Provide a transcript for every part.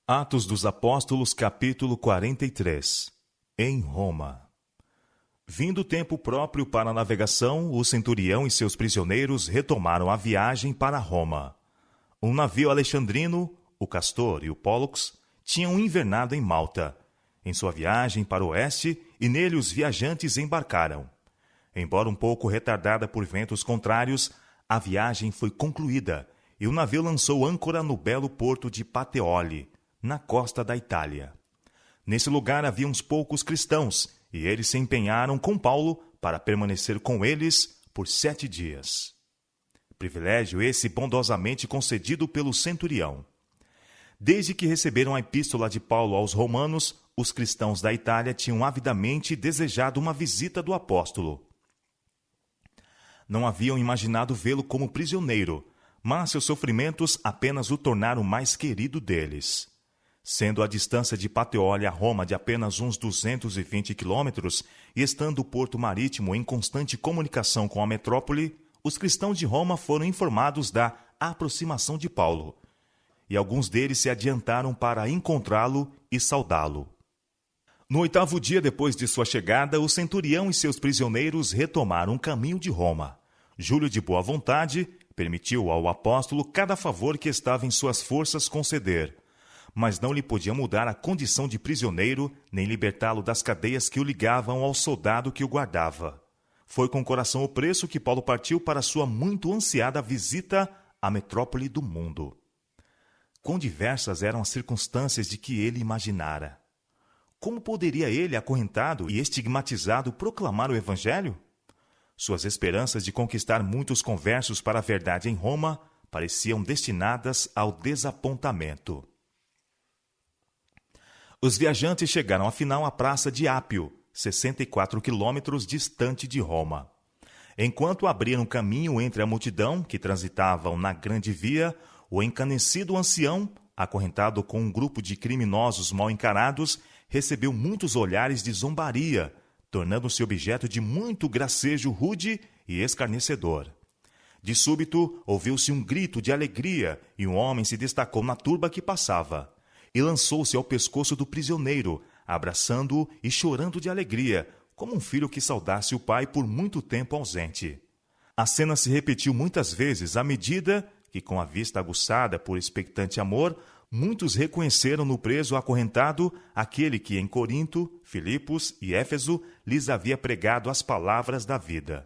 Atos dos Apóstolos, capítulo 43. Em Roma. Vindo o tempo próprio para a navegação, o centurião e seus prisioneiros retomaram a viagem para Roma. Um navio alexandrino, o Castor e o Pólux, tinham invernado em Malta, em sua viagem para o oeste, e nele os viajantes embarcaram. Embora um pouco retardada por ventos contrários, a viagem foi concluída e o navio lançou âncora no belo porto de Pateoli, na costa da Itália. Nesse lugar havia uns poucos cristãos, e eles se empenharam com Paulo para permanecer com eles por 7 dias. Privilégio esse bondosamente concedido pelo centurião. Desde que receberam a epístola de Paulo aos romanos, os cristãos da Itália tinham avidamente desejado uma visita do apóstolo. Não haviam imaginado vê-lo como prisioneiro, mas seus sofrimentos apenas o tornaram mais querido deles. Sendo a distância de Pateoli a Roma de apenas uns 220 quilômetros e estando o porto marítimo em constante comunicação com a metrópole, os cristãos de Roma foram informados da aproximação de Paulo, e alguns deles se adiantaram para encontrá-lo e saudá-lo. No 8º dia depois de sua chegada, o centurião e seus prisioneiros retomaram o caminho de Roma. Júlio, de boa vontade, permitiu ao apóstolo cada favor que estava em suas forças conceder, mas não lhe podia mudar a condição de prisioneiro, nem libertá-lo das cadeias que o ligavam ao soldado que o guardava. Foi com o coração opresso que Paulo partiu para sua muito ansiada visita à metrópole do mundo. Quão diversas eram as circunstâncias de que ele imaginara. Como poderia ele, acorrentado e estigmatizado, proclamar o Evangelho? Suas esperanças de conquistar muitos conversos para a verdade em Roma pareciam destinadas ao desapontamento. Os viajantes chegaram afinal à praça de Ápio, 64 quilômetros distante de Roma. Enquanto abriam caminho entre a multidão que transitavam na grande via, o encanecido ancião, acorrentado com um grupo de criminosos mal encarados, recebeu muitos olhares de zombaria, tornando-se objeto de muito gracejo rude e escarnecedor. De súbito, ouviu-se um grito de alegria e um homem se destacou na turba que passava. E lançou-se ao pescoço do prisioneiro, abraçando-o e chorando de alegria, como um filho que saudasse o pai por muito tempo ausente. A cena se repetiu muitas vezes à medida que, com a vista aguçada por expectante amor, muitos reconheceram no preso acorrentado aquele que em Corinto, Filipos e Éfeso lhes havia pregado as palavras da vida.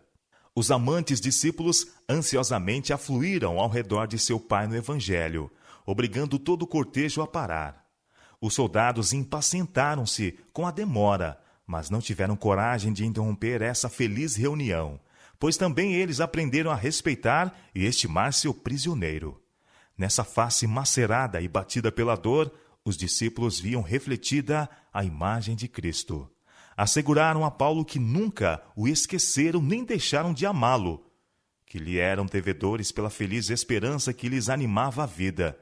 Os amantes discípulos ansiosamente afluíram ao redor de seu pai no Evangelho, obrigando todo o cortejo a parar. Os soldados impacientaram-se com a demora, mas não tiveram coragem de interromper essa feliz reunião, pois também eles aprenderam a respeitar e estimar seu prisioneiro. Nessa face macerada e batida pela dor, os discípulos viam refletida a imagem de Cristo. Asseguraram a Paulo que nunca o esqueceram nem deixaram de amá-lo, que lhe eram devedores pela feliz esperança que lhes animava a vida,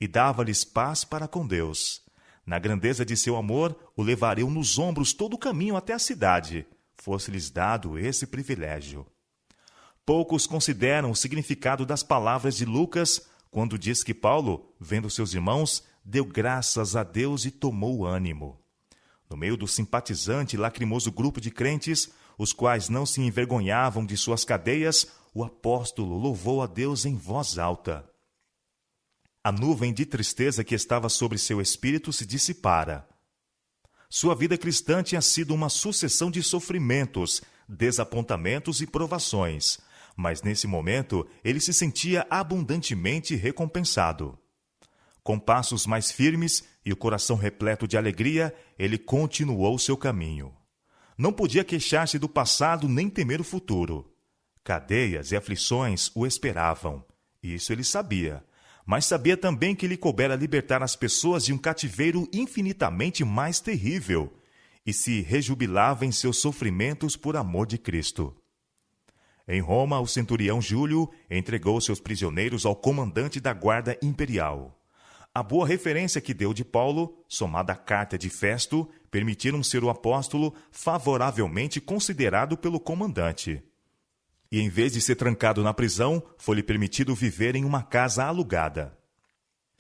e dava-lhes paz para com Deus. Na grandeza de seu amor, o levariam nos ombros todo o caminho até a cidade, fosse-lhes dado esse privilégio. Poucos consideram o significado das palavras de Lucas, quando diz que Paulo, vendo seus irmãos, deu graças a Deus e tomou ânimo. No meio do simpatizante e lacrimoso grupo de crentes, os quais não se envergonhavam de suas cadeias, o apóstolo louvou a Deus em voz alta. A nuvem de tristeza que estava sobre seu espírito se dissipara. Sua vida cristã tinha sido uma sucessão de sofrimentos, desapontamentos e provações, mas nesse momento ele se sentia abundantemente recompensado. Com passos mais firmes e o coração repleto de alegria, ele continuou seu caminho. Não podia queixar-se do passado nem temer o futuro. Cadeias e aflições o esperavam, isso ele sabia. Mas sabia também que lhe coubera libertar as pessoas de um cativeiro infinitamente mais terrível, e se rejubilava em seus sofrimentos por amor de Cristo. Em Roma, o centurião Júlio entregou seus prisioneiros ao comandante da guarda imperial. A boa referência que deu de Paulo, somada à carta de Festo, permitiram ser o apóstolo favoravelmente considerado pelo comandante. E em vez de ser trancado na prisão, foi-lhe permitido viver em uma casa alugada.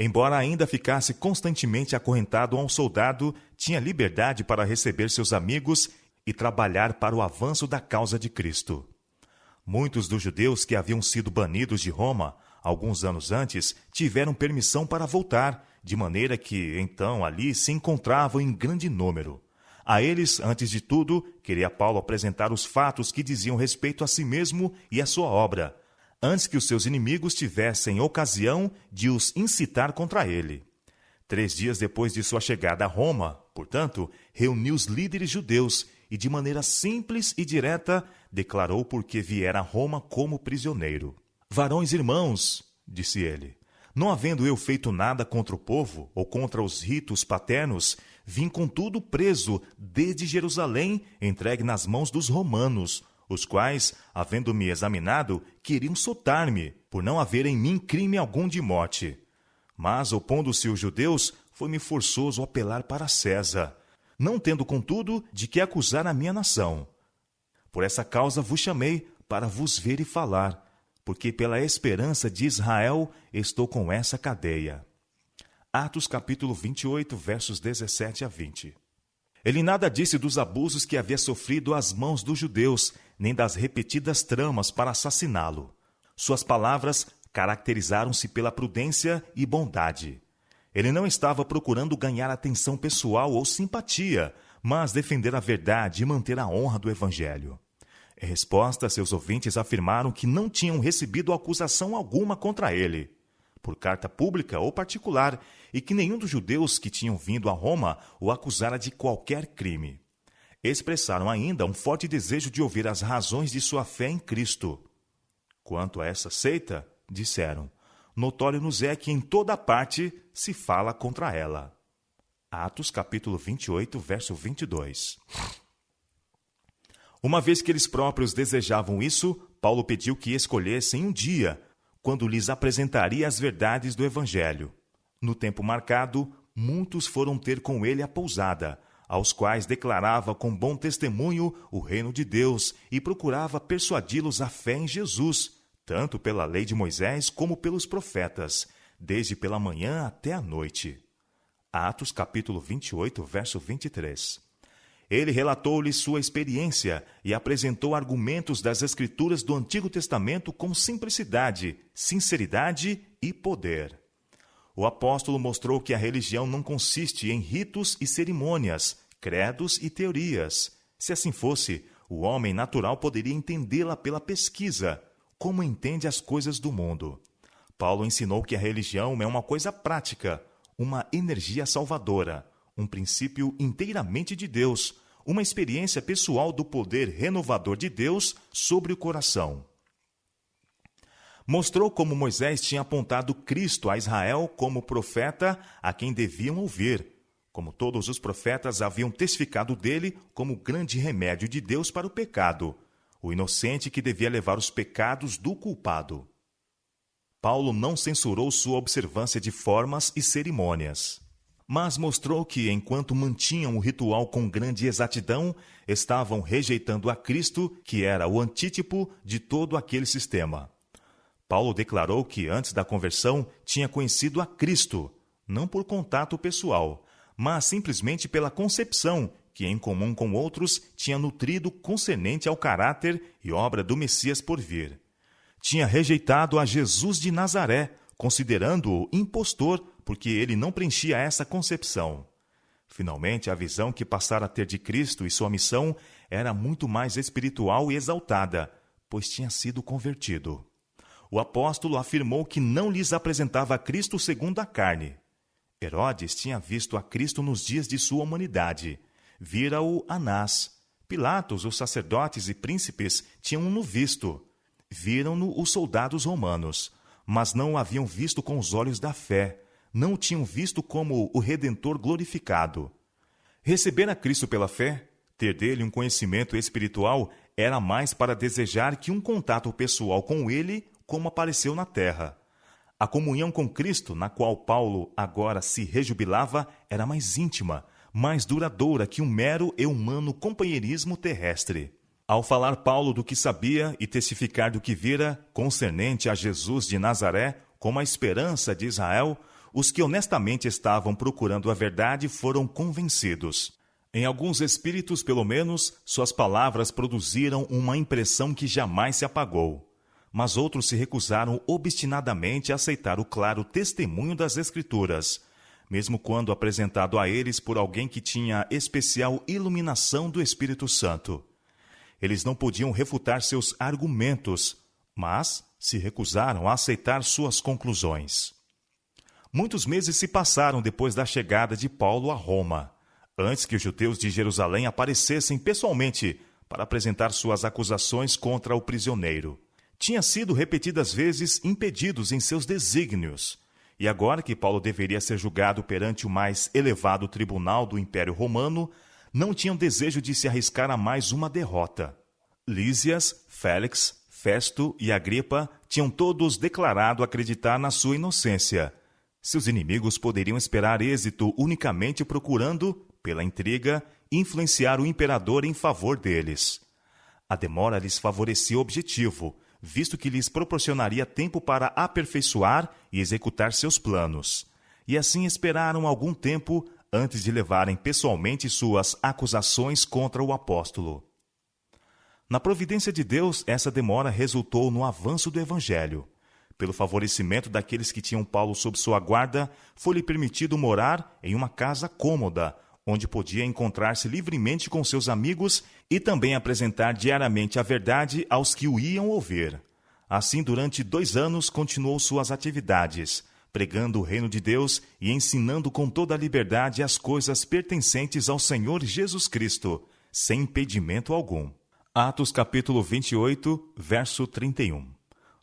Embora ainda ficasse constantemente acorrentado a um soldado, tinha liberdade para receber seus amigos e trabalhar para o avanço da causa de Cristo. Muitos dos judeus que haviam sido banidos de Roma, alguns anos antes, tiveram permissão para voltar, de maneira que, então, ali se encontravam em grande número. A eles, antes de tudo, queria Paulo apresentar os fatos que diziam respeito a si mesmo e à sua obra, antes que os seus inimigos tivessem ocasião de os incitar contra ele. 3 dias depois de sua chegada a Roma, portanto, reuniu os líderes judeus e, de maneira simples e direta, declarou por que viera a Roma como prisioneiro. Varões irmãos, disse ele, não havendo eu feito nada contra o povo ou contra os ritos paternos, vim contudo preso desde Jerusalém, entregue nas mãos dos romanos, os quais, havendo-me examinado, queriam soltar-me, por não haver em mim crime algum de morte. Mas, opondo-se os judeus, foi-me forçoso apelar para César, não tendo, contudo, de que acusar a minha nação. Por essa causa vos chamei, para vos ver e falar, porque pela esperança de Israel estou com essa cadeia. Atos capítulo 28, versos 17 a 20. Ele nada disse dos abusos que havia sofrido às mãos dos judeus, nem das repetidas tramas para assassiná-lo. Suas palavras caracterizaram-se pela prudência e bondade. Ele não estava procurando ganhar atenção pessoal ou simpatia, mas defender a verdade e manter a honra do Evangelho. Em resposta, seus ouvintes afirmaram que não tinham recebido acusação alguma contra ele, por carta pública ou particular, e que nenhum dos judeus que tinham vindo a Roma o acusara de qualquer crime. Expressaram ainda um forte desejo de ouvir as razões de sua fé em Cristo. Quanto a essa seita, disseram, notório nos é que em toda parte se fala contra ela. Atos capítulo 28, verso 22. Uma vez que eles próprios desejavam isso, Paulo pediu que escolhessem um dia, quando lhes apresentaria as verdades do Evangelho. No tempo marcado, muitos foram ter com ele a pousada, aos quais declarava com bom testemunho o reino de Deus e procurava persuadi-los à fé em Jesus, tanto pela lei de Moisés como pelos profetas, desde pela manhã até a noite. Atos capítulo 28, verso 23. Ele relatou-lhes sua experiência e apresentou argumentos das Escrituras do Antigo Testamento com simplicidade, sinceridade e poder. O apóstolo mostrou que a religião não consiste em ritos e cerimônias, credos e teorias. Se assim fosse, o homem natural poderia entendê-la pela pesquisa, como entende as coisas do mundo. Paulo ensinou que a religião é uma coisa prática, uma energia salvadora, um princípio inteiramente de Deus, uma experiência pessoal do poder renovador de Deus sobre o coração. Mostrou como Moisés tinha apontado Cristo a Israel como profeta a quem deviam ouvir, como todos os profetas haviam testificado dele como grande remédio de Deus para o pecado, o inocente que devia levar os pecados do culpado. Paulo não censurou sua observância de formas e cerimônias, mas mostrou que, enquanto mantinham o ritual com grande exatidão, estavam rejeitando a Cristo, que era o antítipo de todo aquele sistema. Paulo declarou que, antes da conversão, tinha conhecido a Cristo, não por contato pessoal, mas simplesmente pela concepção que, em comum com outros, tinha nutrido concernente ao caráter e obra do Messias por vir. Tinha rejeitado a Jesus de Nazaré, considerando-o impostor, porque ele não preenchia essa concepção. Finalmente, a visão que passara a ter de Cristo e sua missão era muito mais espiritual e exaltada, pois tinha sido convertido. O apóstolo afirmou que não lhes apresentava a Cristo segundo a carne. Herodes tinha visto a Cristo nos dias de sua humanidade. Vira-o Anás. Pilatos, os sacerdotes e príncipes tinham-no visto. Viram-no os soldados romanos, mas não o haviam visto com os olhos da fé. Não o tinham visto como o Redentor glorificado. Receber a Cristo pela fé, ter dele um conhecimento espiritual, era mais para desejar que um contato pessoal com ele, como apareceu na terra. A comunhão com Cristo, na qual Paulo agora se rejubilava, era mais íntima, mais duradoura que um mero e humano companheirismo terrestre. Ao falar Paulo do que sabia e testificar do que vira, concernente a Jesus de Nazaré, como a esperança de Israel, os que honestamente estavam procurando a verdade foram convencidos. Em alguns espíritos, pelo menos, suas palavras produziram uma impressão que jamais se apagou. Mas outros se recusaram obstinadamente a aceitar o claro testemunho das Escrituras, mesmo quando apresentado a eles por alguém que tinha especial iluminação do Espírito Santo. Eles não podiam refutar seus argumentos, mas se recusaram a aceitar suas conclusões. Muitos meses se passaram depois da chegada de Paulo a Roma, antes que os judeus de Jerusalém aparecessem pessoalmente para apresentar suas acusações contra o prisioneiro. Tinha sido repetidas vezes impedidos em seus desígnios, e agora que Paulo deveria ser julgado perante o mais elevado tribunal do Império Romano, não tinham desejo de se arriscar a mais uma derrota. Lísias, Félix, Festo e Agripa tinham todos declarado acreditar na sua inocência. Seus inimigos poderiam esperar êxito unicamente procurando, pela intriga, influenciar o imperador em favor deles. A demora lhes favorecia o objetivo, visto que lhes proporcionaria tempo para aperfeiçoar e executar seus planos. E assim esperaram algum tempo antes de levarem pessoalmente suas acusações contra o apóstolo. Na providência de Deus, essa demora resultou no avanço do Evangelho. Pelo favorecimento daqueles que tinham Paulo sob sua guarda, foi-lhe permitido morar em uma casa cômoda, onde podia encontrar-se livremente com seus amigos e também apresentar diariamente a verdade aos que o iam ouvir. Assim, durante 2 anos, continuou suas atividades, pregando o reino de Deus e ensinando com toda a liberdade as coisas pertencentes ao Senhor Jesus Cristo, sem impedimento algum. Atos capítulo 28, verso 31.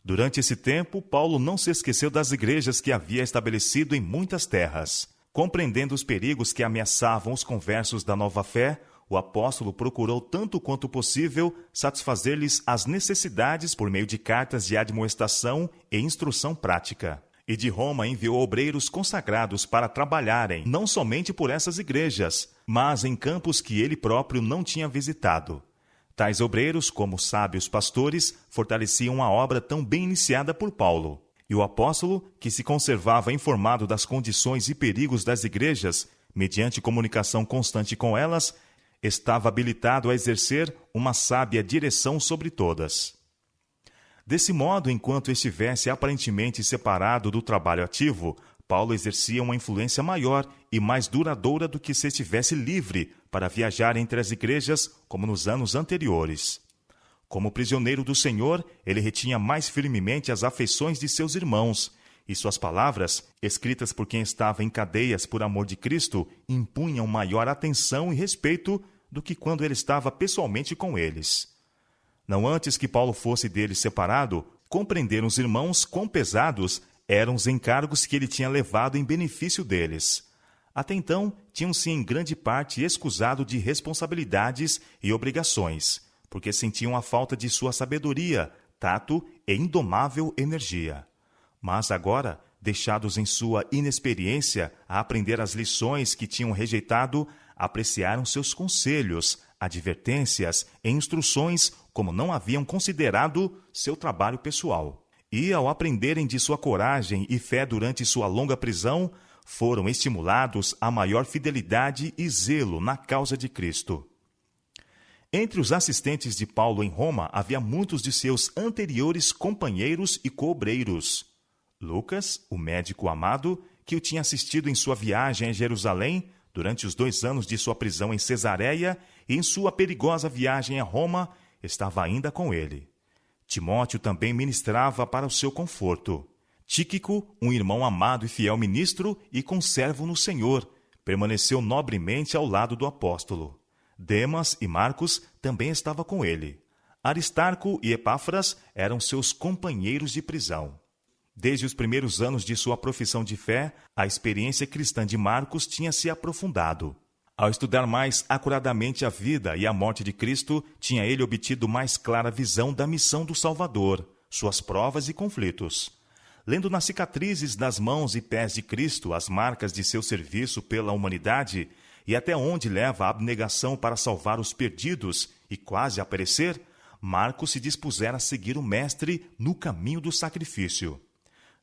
Durante esse tempo, Paulo não se esqueceu das igrejas que havia estabelecido em muitas terras. Compreendendo os perigos que ameaçavam os conversos da nova fé, o apóstolo procurou tanto quanto possível satisfazer-lhes as necessidades por meio de cartas de admoestação e instrução prática. E de Roma enviou obreiros consagrados para trabalharem não somente por essas igrejas, mas em campos que ele próprio não tinha visitado. Tais obreiros, como sábios pastores, fortaleciam a obra tão bem iniciada por Paulo. E o apóstolo, que se conservava informado das condições e perigos das igrejas, mediante comunicação constante com elas, estava habilitado a exercer uma sábia direção sobre todas. Desse modo, enquanto estivesse aparentemente separado do trabalho ativo, Paulo exercia uma influência maior e mais duradoura do que se estivesse livre para viajar entre as igrejas como nos anos anteriores. Como prisioneiro do Senhor, ele retinha mais firmemente as afeições de seus irmãos, e suas palavras, escritas por quem estava em cadeias por amor de Cristo, impunham maior atenção e respeito do que quando ele estava pessoalmente com eles. Não antes que Paulo fosse deles separado, compreenderam os irmãos quão pesados eram os encargos que ele tinha levado em benefício deles. Até então, tinham-se em grande parte escusado de responsabilidades e obrigações, porque sentiam a falta de sua sabedoria, tato e indomável energia. Mas agora, deixados em sua inexperiência a aprender as lições que tinham rejeitado, apreciaram seus conselhos, advertências e instruções como não haviam considerado seu trabalho pessoal. E, ao aprenderem de sua coragem e fé durante sua longa prisão, foram estimulados a maior fidelidade e zelo na causa de Cristo. Entre os assistentes de Paulo em Roma havia muitos de seus anteriores companheiros e coobreiros. Lucas, o médico amado, que o tinha assistido em sua viagem a Jerusalém, durante os 2 anos de sua prisão em Cesareia e em sua perigosa viagem a Roma, estava ainda com ele. Timóteo também ministrava para o seu conforto. Tíquico, um irmão amado e fiel ministro e conservo no Senhor, permaneceu nobremente ao lado do apóstolo. Demas e Marcos também estavam com ele. Aristarco e Epáfras eram seus companheiros de prisão. Desde os primeiros anos de sua profissão de fé, a experiência cristã de Marcos tinha se aprofundado. Ao estudar mais acuradamente a vida e a morte de Cristo, tinha ele obtido mais clara visão da missão do Salvador, suas provas e conflitos. Lendo nas cicatrizes das mãos e pés de Cristo as marcas de seu serviço pela humanidade e até onde leva a abnegação para salvar os perdidos e quase a perecer, Marcos se dispusera a seguir o Mestre no caminho do sacrifício.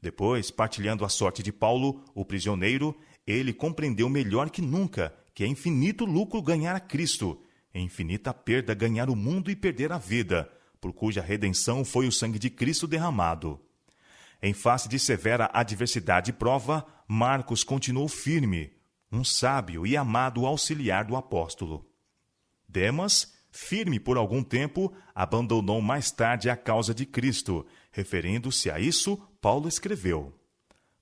Depois, partilhando a sorte de Paulo, o prisioneiro, ele compreendeu melhor que nunca que é infinito lucro ganhar a Cristo, é infinita perda ganhar o mundo e perder a vida, por cuja redenção foi o sangue de Cristo derramado. Em face de severa adversidade e prova, Marcos continuou firme, um sábio e amado auxiliar do apóstolo. Demas, firme por algum tempo, abandonou mais tarde a causa de Cristo. Referindo-se a isso, Paulo escreveu: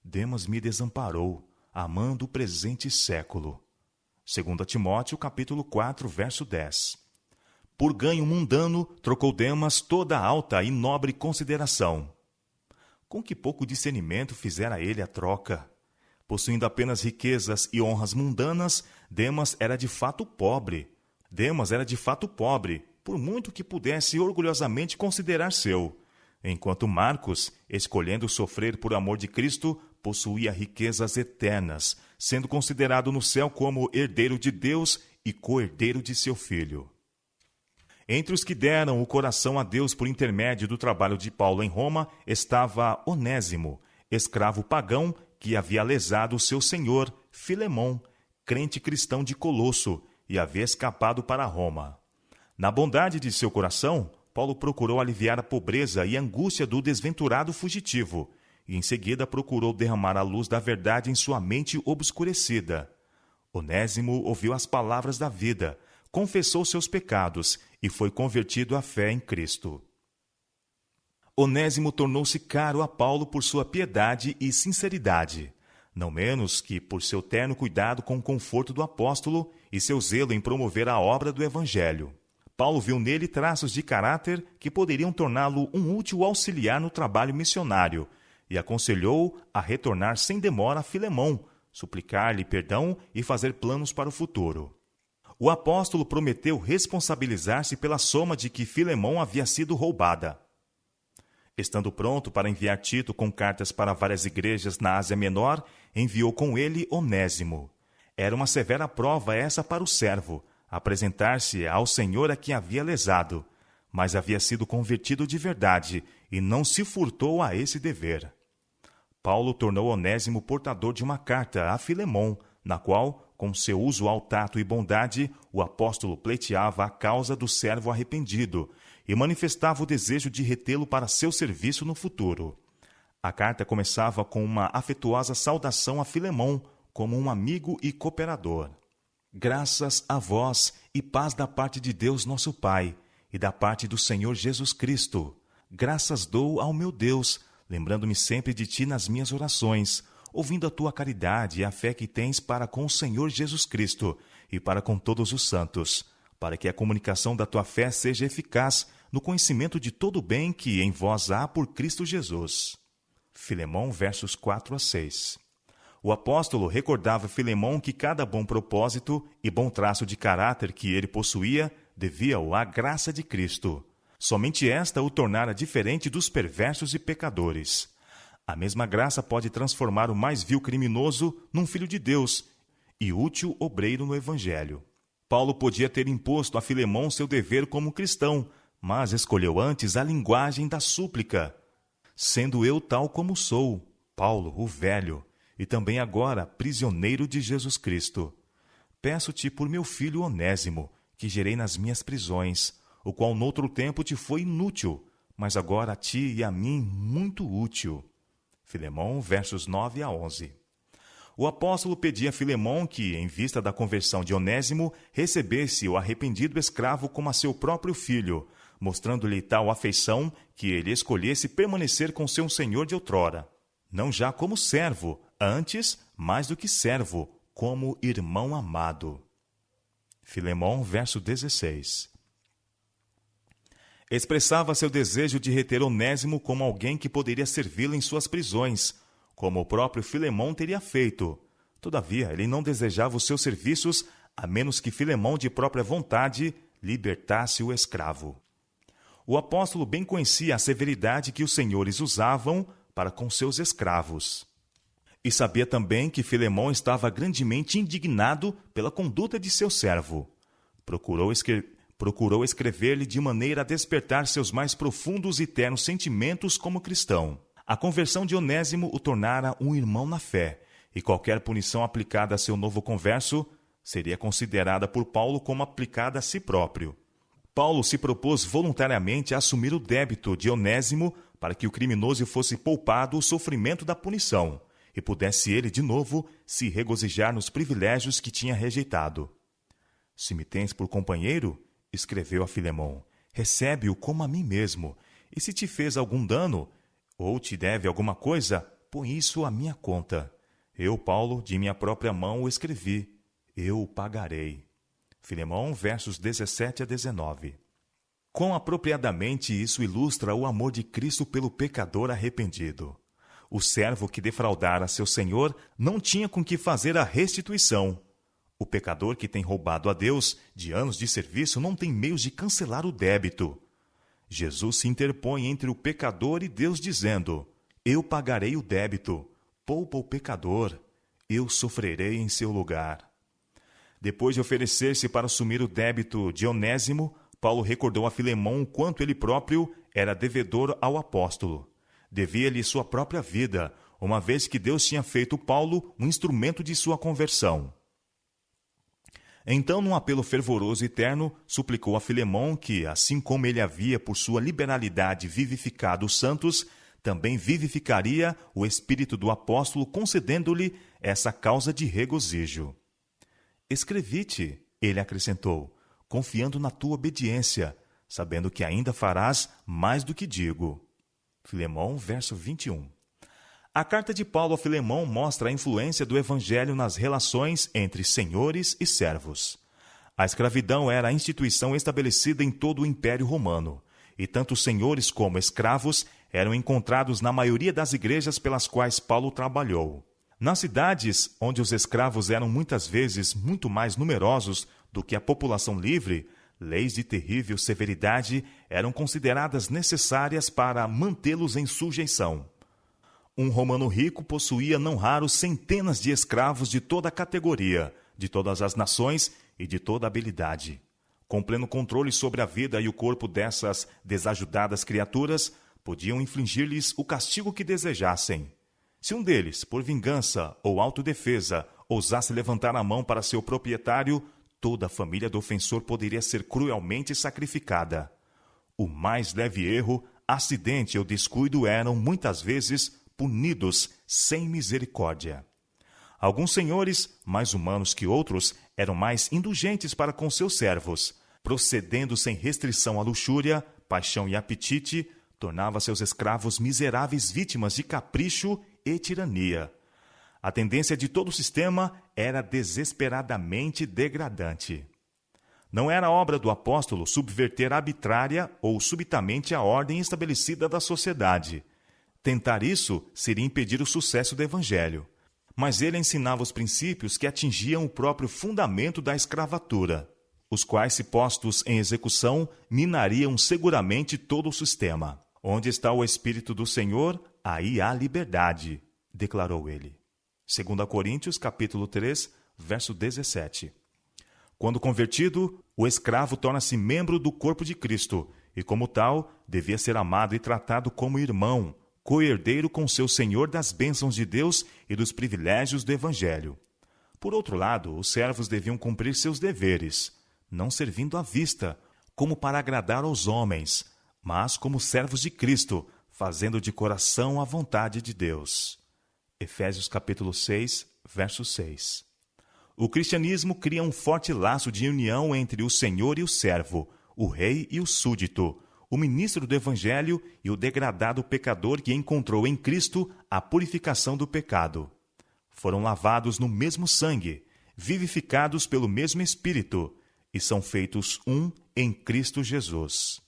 Demas me desamparou, amando o presente século. 2 Timóteo, capítulo 4, verso 10. Por ganho mundano, trocou Demas toda alta e nobre consideração. Com que pouco discernimento fizera ele a troca? Possuindo apenas riquezas e honras mundanas, Demas era de fato pobre. Por muito que pudesse orgulhosamente considerar seu. Enquanto Marcos, escolhendo sofrer por amor de Cristo, possuía riquezas eternas, sendo considerado no céu como herdeiro de Deus e co-herdeiro de seu Filho. Entre os que deram o coração a Deus por intermédio do trabalho de Paulo em Roma, estava Onésimo, escravo pagão que havia lesado o seu senhor, Filemão, crente cristão de Colosso, e havia escapado para Roma. Na bondade de seu coração, Paulo procurou aliviar a pobreza e angústia do desventurado fugitivo, e em seguida procurou derramar a luz da verdade em sua mente obscurecida. Onésimo ouviu as palavras da vida, confessou seus pecados e foi convertido à fé em Cristo. Onésimo tornou-se caro a Paulo por sua piedade e sinceridade, não menos que por seu terno cuidado com o conforto do apóstolo e seu zelo em promover a obra do Evangelho. Paulo viu nele traços de caráter que poderiam torná-lo um útil auxiliar no trabalho missionário e aconselhou a retornar sem demora a Filemão, suplicar-lhe perdão e fazer planos para o futuro. O apóstolo prometeu responsabilizar-se pela soma de que Filemão havia sido roubada. Estando pronto para enviar Tito com cartas para várias igrejas na Ásia Menor, enviou com ele Onésimo. Era uma severa prova essa para o servo, apresentar-se ao Senhor a quem havia lesado, mas havia sido convertido de verdade e não se furtou a esse dever. Paulo tornou Onésimo portador de uma carta a Filemão, na qual, com seu usual tato e bondade, o apóstolo pleiteava a causa do servo arrependido e manifestava o desejo de retê-lo para seu serviço no futuro. A carta começava com uma afetuosa saudação a Filemão, como um amigo e cooperador. Graças a vós e paz da parte de Deus nosso Pai e da parte do Senhor Jesus Cristo. Graças dou ao meu Deus, lembrando-me sempre de ti nas minhas orações, ouvindo a tua caridade e a fé que tens para com o Senhor Jesus Cristo e para com todos os santos, para que a comunicação da tua fé seja eficaz no conhecimento de todo o bem que em vós há por Cristo Jesus. Filemão, versos 4 a 6. O apóstolo recordava a Filemão que cada bom propósito e bom traço de caráter que ele possuía devia-o à graça de Cristo. Somente esta o tornara diferente dos perversos e pecadores. A mesma graça pode transformar o mais vil criminoso num filho de Deus e útil obreiro no Evangelho. Paulo podia ter imposto a Filemão seu dever como cristão, mas escolheu antes a linguagem da súplica. Sendo eu tal como sou, Paulo, o velho, e também agora prisioneiro de Jesus Cristo. Peço-te por meu filho Onésimo, que gerei nas minhas prisões, o qual noutro tempo te foi inútil, mas agora a ti e a mim muito útil. Filemão, versos 9 a 11. O apóstolo pedia a Filemão que, em vista da conversão de Onésimo, recebesse o arrependido escravo como a seu próprio filho, mostrando-lhe tal afeição que ele escolhesse permanecer com seu senhor de outrora. Não já como servo, antes, mais do que servo, como irmão amado. Filemão, verso 16. Expressava seu desejo de reter Onésimo como alguém que poderia servi-lo em suas prisões, como o próprio Filemão teria feito. Todavia, ele não desejava os seus serviços, a menos que Filemão, de própria vontade, libertasse o escravo. O apóstolo bem conhecia a severidade que os senhores usavam para com seus escravos. E sabia também que Filemão estava grandemente indignado pela conduta de seu servo. Procurou escrever-lhe de maneira a despertar seus mais profundos e ternos sentimentos como cristão. A conversão de Onésimo o tornara um irmão na fé, e qualquer punição aplicada a seu novo converso seria considerada por Paulo como aplicada a si próprio. Paulo se propôs voluntariamente a assumir o débito de Onésimo para que o criminoso fosse poupado o sofrimento da punição e pudesse ele, de novo, se regozijar nos privilégios que tinha rejeitado. Se me tens por companheiro, escreveu a Filemão, recebe-o como a mim mesmo, e se te fez algum dano, ou te deve alguma coisa, põe isso à minha conta. Eu, Paulo, de minha própria mão o escrevi, eu o pagarei. Filemão, versos 17 a 19. Quão apropriadamente isso ilustra o amor de Cristo pelo pecador arrependido. O servo que defraudara seu senhor não tinha com que fazer a restituição. O pecador que tem roubado a Deus de anos de serviço não tem meios de cancelar o débito. Jesus se interpõe entre o pecador e Deus, dizendo, eu pagarei o débito, poupa o pecador, eu sofrerei em seu lugar. Depois de oferecer-se para assumir o débito de Onésimo, Paulo recordou a Filemão o quanto ele próprio era devedor ao apóstolo. Devia-lhe sua própria vida, uma vez que Deus tinha feito Paulo um instrumento de sua conversão. Então, num apelo fervoroso e terno, suplicou a Filemão que, assim como ele havia por sua liberalidade vivificado os santos, também vivificaria o espírito do apóstolo, concedendo-lhe essa causa de regozijo. Escrevi-te, ele acrescentou, confiando na tua obediência, sabendo que ainda farás mais do que digo. Filemão, verso 21. A carta de Paulo a Filemão mostra a influência do evangelho nas relações entre senhores e servos. A escravidão era a instituição estabelecida em todo o Império Romano, e tanto senhores como escravos eram encontrados na maioria das igrejas pelas quais Paulo trabalhou. Nas cidades onde os escravos eram muitas vezes muito mais numerosos do que a população livre, leis de terrível severidade eram consideradas necessárias para mantê-los em sujeição. Um romano rico possuía não raros centenas de escravos de toda a categoria, de todas as nações e de toda habilidade. Com pleno controle sobre a vida e o corpo dessas desajudadas criaturas, podiam infligir-lhes o castigo que desejassem. Se um deles, por vingança ou autodefesa, ousasse levantar a mão para seu proprietário, toda a família do ofensor poderia ser cruelmente sacrificada. O mais leve erro, acidente ou descuido eram, muitas vezes, punidos sem misericórdia. Alguns senhores, mais humanos que outros, eram mais indulgentes para com seus servos, procedendo sem restrição à luxúria, paixão e apetite, tornava seus escravos miseráveis vítimas de capricho e tirania. A tendência de todo o sistema era desesperadamente degradante. Não era obra do apóstolo subverter arbitrária ou subitamente a ordem estabelecida da sociedade. Tentar isso seria impedir o sucesso do evangelho. Mas ele ensinava os princípios que atingiam o próprio fundamento da escravatura, os quais, se postos em execução, minariam seguramente todo o sistema. Onde está o Espírito do Senhor, aí há liberdade, declarou ele. 2 Coríntios, capítulo 3, verso 17. Quando convertido, o escravo torna-se membro do corpo de Cristo e, como tal, devia ser amado e tratado como irmão, co-herdeiro com seu Senhor das bênçãos de Deus e dos privilégios do Evangelho. Por outro lado, os servos deviam cumprir seus deveres, não servindo à vista, como para agradar aos homens, mas como servos de Cristo, fazendo de coração a vontade de Deus. Efésios capítulo 6, verso 6. O cristianismo cria um forte laço de união entre o Senhor e o servo, o rei e o súdito, o ministro do Evangelho e o degradado pecador que encontrou em Cristo a purificação do pecado. Foram lavados no mesmo sangue, vivificados pelo mesmo Espírito, e são feitos um em Cristo Jesus.